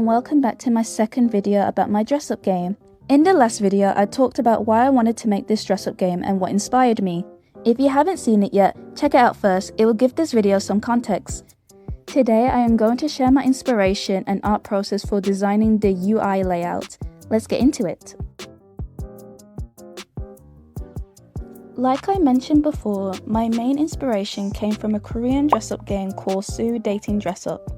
welcome back to my second video about my dress up game. In the last video I talked about why I wanted to make this dress up game and what inspired me. If you haven't seen it yet, check it out first, it will give this video some context. Today I am going to share my inspiration and art process for designing the UI layout. Let's get into it. Like I mentioned before, my main inspiration came from a Korean dress up game called Sue Dating Dress Up.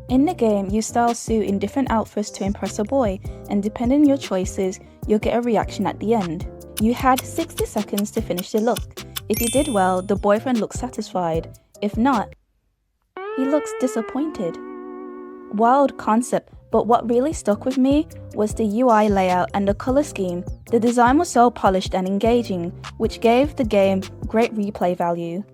In the game, you style Sue in different outfits to impress a boy, and depending on your choices, you'll get a reaction at the end. You had 60 seconds to finish the look. If you did well, the boyfriend looks satisfied. If not, he looks disappointed. Wild concept, but what really stuck with me was the UI layout and the color scheme. The design was so polished and engaging, which gave the game great replay value.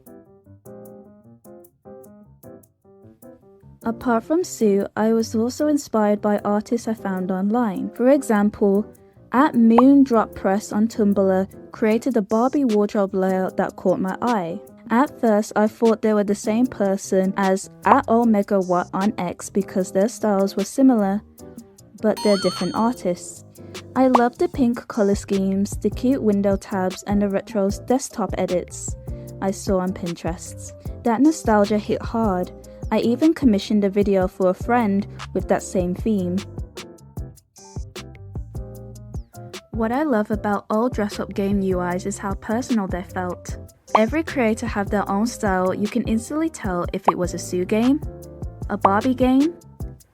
Apart from Sue, I was also inspired by artists I found online. For example, @MoonDropPress on Tumblr created a Barbie wardrobe layout that caught my eye. At first, I thought they were the same person as @OmegaWatt on X because their styles were similar, but they're different artists. I love the pink color schemes, the cute window tabs, and the retro desktop edits I saw on Pinterest. That nostalgia hit hard. I even commissioned a video for a friend with that same theme. What I love about all dress-up game UIs is how personal they felt. Every creator have their own style. You can instantly tell if it was a Sue game, a Barbie game,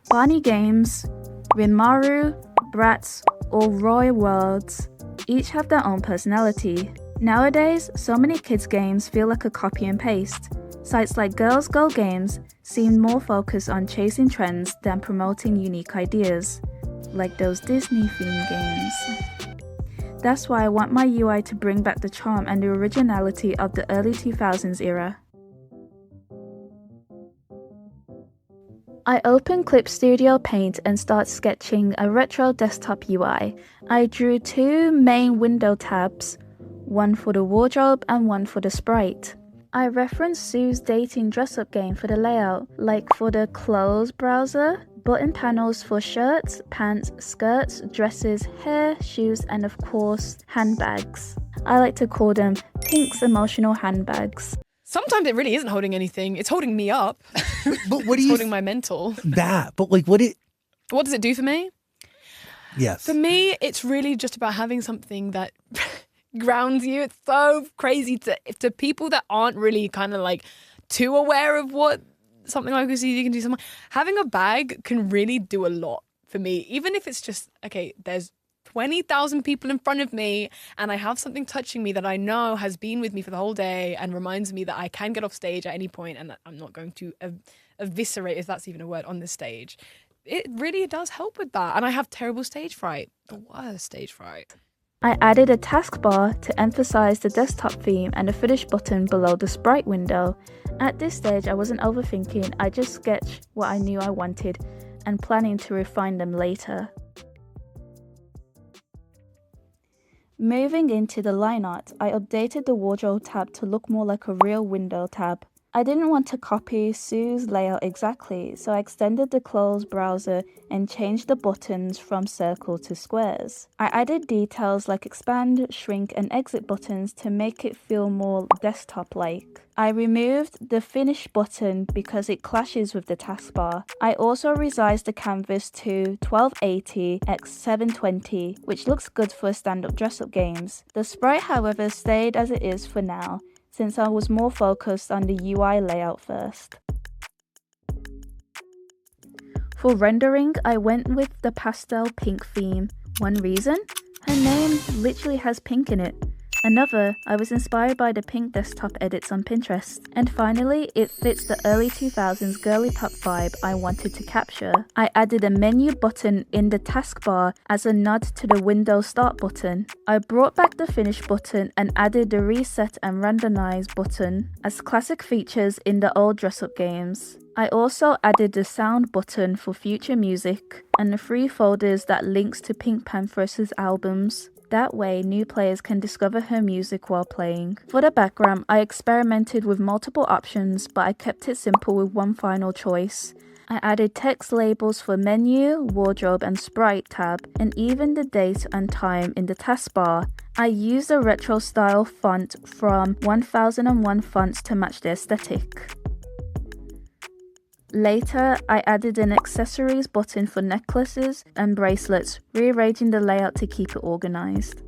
Barney Games, Rinmaru, Bratz, or Roy Worlds. Each have their own personality. Nowadays, so many kids games feel like a copy and paste. Sites like Girls Go Games seem more focused on chasing trends than promoting unique ideas, like those Disney-themed games. That's why I want my UI to bring back the charm and the originality of the early 2000s era. I opened Clip Studio Paint and start sketching a retro desktop UI. I drew two main window tabs, one for the wardrobe and one for the sprite. I referenced Sue's dating dress-up game for the layout, like for the clothes browser, button panels for shirts, pants, skirts, dresses, hair, shoes, and of course, handbags. I like to call them Pink's emotional handbags. Sometimes it really isn't holding anything, it's holding me up. But what do it's you... holding my mental. But like what does it do for me? Yes. For me, it's really just about having something that grounds you. It's so crazy to people that aren't really kind of like too aware of what something like this you can do. Having a bag can really do a lot for me, even if it's just, okay, there's 20,000 people in front of me and I have something touching me that I know has been with me for the whole day and reminds me that I can get off stage at any point and that I'm not going to eviscerate, if that's even a word, on this stage. It really does help with that. And I have terrible stage fright, the worst stage fright. I added a taskbar to emphasize the desktop theme and a finish button below the sprite window. At this stage, I wasn't overthinking, I just sketched what I knew I wanted and planning to refine them later. Moving into the line art, I updated the wardrobe tab to look more like a real window tab. I didn't want to copy Sue's layout exactly, so I extended the clothes browser and changed the buttons from circle to squares. I added details like expand, shrink, and exit buttons to make it feel more desktop-like. I removed the finish button because it clashes with the taskbar. I also resized the canvas to 1280 x 720, which looks good for stand-up dress-up games. The sprite, however, stayed as it is for now, since I was more focused on the UI layout first. For rendering, I went with the pastel pink theme. One reason? Her name literally has pink in it. Another, I was inspired by the pink desktop edits on Pinterest. And finally, it fits the early 2000s girly pop vibe I wanted to capture. I added a menu button in the taskbar as a nod to the Windows Start button. I brought back the Finish button and added the Reset and Randomize button as classic features in the old dress-up games. I also added the sound button for future music and the 3 folders that links to PinkPantheress' albums. That way, new players can discover her music while playing. For the background, I experimented with multiple options, but I kept it simple with one final choice. I added text labels for menu, wardrobe and sprite tab, and even the date and time in the taskbar. I used a retro style font from 1001 Fonts to match the aesthetic. Later, I added an accessories button for necklaces and bracelets, rearranging the layout to keep it organized.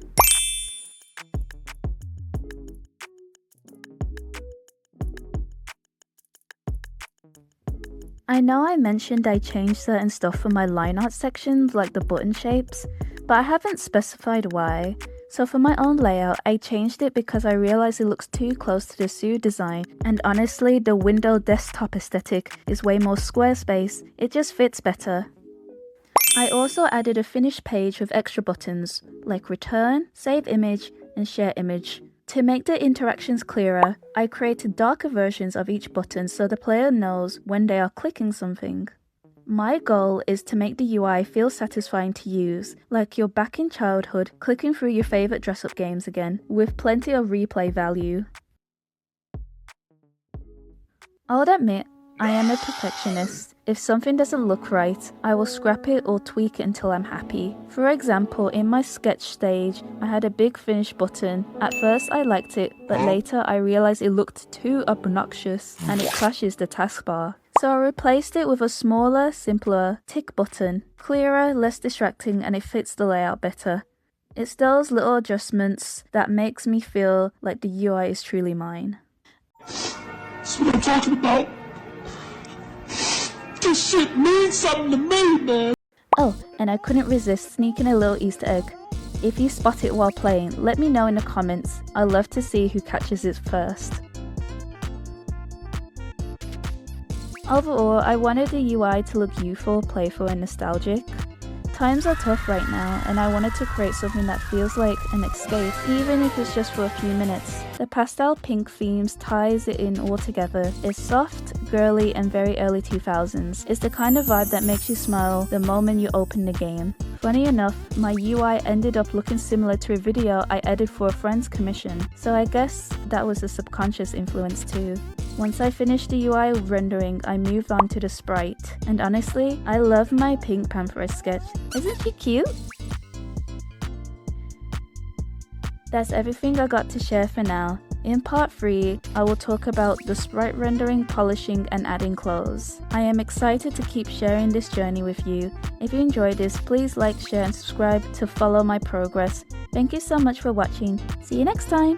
I know I mentioned I changed certain stuff for my line art sections, like the button shapes, but I haven't specified why. So for my own layout, I changed it because I realized it looks too close to the Sue design, and honestly, the window desktop aesthetic is way more Squarespace, it just fits better. I also added a finished page with extra buttons, like return, save image, and share image. To make the interactions clearer, I created darker versions of each button so the player knows when they are clicking something. My goal is to make the UI feel satisfying to use, like you're back in childhood clicking through your favourite dress-up games again, with plenty of replay value. I'll admit, I am a perfectionist. If something doesn't look right, I will scrap it or tweak it until I'm happy. For example, in my sketch stage, I had a big finish button. At first I liked it, but later I realized it looked too obnoxious and it clashes the taskbar. So I replaced it with a smaller, simpler tick button. Clearer, less distracting, and it fits the layout better. It's those little adjustments that makes me feel like the UI is truly mine. That's what I'm talking about. This shit means something to me, man. Oh, and I couldn't resist sneaking a little Easter egg. If you spot it while playing, let me know in the comments. I'd love to see who catches it first. Overall, I wanted the UI to look youthful, playful and nostalgic. Times are tough right now, and I wanted to create something that feels like an escape, even if it's just for a few minutes. The pastel pink themes ties it in all together. It's soft, girly and very early 2000s. It's the kind of vibe that makes you smile the moment you open the game. Funny enough, my UI ended up looking similar to a video I edited for a friend's commission, so I guess that was a subconscious influence too. Once I finished the UI rendering, I moved on to the sprite, and honestly, I love my PinkPantheress sketch. Isn't she cute? That's everything I got to share for now. In part 3, I will talk about the sprite rendering, polishing and adding clothes. I am excited to keep sharing this journey with you. If you enjoyed this, please like, share and subscribe to follow my progress. Thank you so much for watching. See you next time!